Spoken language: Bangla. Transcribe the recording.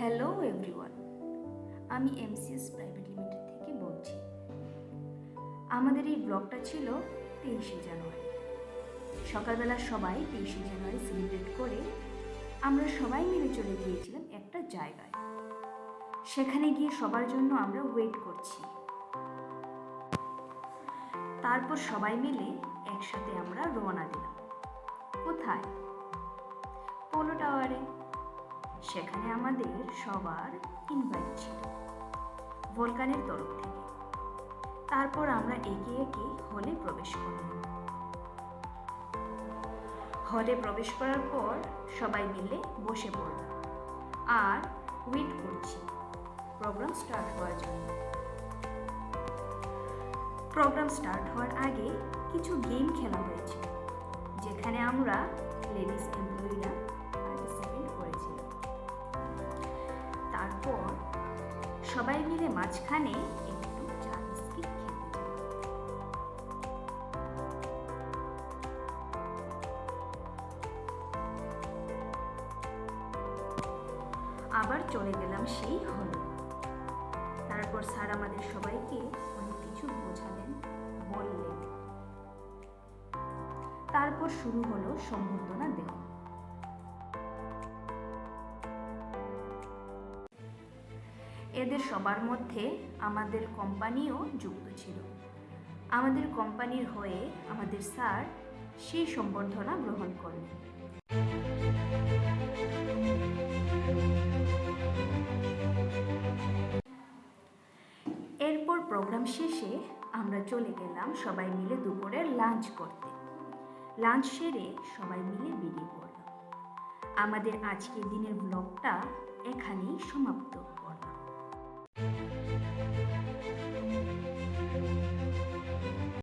হ্যালো এভরিওয়ান, আমি এমসিএস প্রাইভেট লিমিটেড থেকে বলছি। আমাদের এই ব্লগটা ছিল 23শে জানুয়ারি। সকালবেলা সবাই 23শে জানুয়ারি সেলিব্রেট করে আমরা সবাই মিলে চলে গিয়েছিলাম একটা জায়গায়। সেখানে গিয়ে সবার জন্য আমরা ওয়েট করছি। তারপর সবাই মিলে একসাথে আমরা রওনা দিলাম। কোথায়? পোলো টাওয়ারে। সেখানে আমাদের সবার ইনভাইট ছিল ভলকানের তরফ থেকে। তারপর আমরা একে একে হলে প্রবেশ করলাম। হলে প্রবেশ করার পর সবাই মিলে বসে পড়লাম আর ওয়েট করছি প্রোগ্রাম স্টার্ট হওয়ার জন্য। প্রোগ্রাম স্টার্ট হওয়ার আগে কিছু গেম খেলা হয়েছে, যেখানে আমরা লেডিস এমপ্লয়িরা পার্টিসিপেট করেছিলাম। তারপর সবাই মিলে মাঝখানে একটু চা বিস্কিট খেতে যাই। আবার চলে গেলাম সেই হলে। তারপর স্যার আমাদের সবাইকে অনেক কিছু বোঝালেন, বললেন। তারপর শুরু হলো সম্বর্ধনা দেওয়া। এদের সবার মধ্যে আমাদের কোম্পানিও যুক্ত ছিল। আমাদের কোম্পানির হয়ে আমাদের স্যার সেই সম্বর্ধনা গ্রহণ করলেন। এরপর প্রোগ্রাম শেষে আমরা চলে গেলাম সবাই মিলে দুপুরের লাঞ্চ করতে। লাঞ্চ সেরে সবাই মিলে বেরিয়ে পড়লাম। আমাদের আজকের দিনের ব্লগটা এখানেই সমাপ্ত করলাম।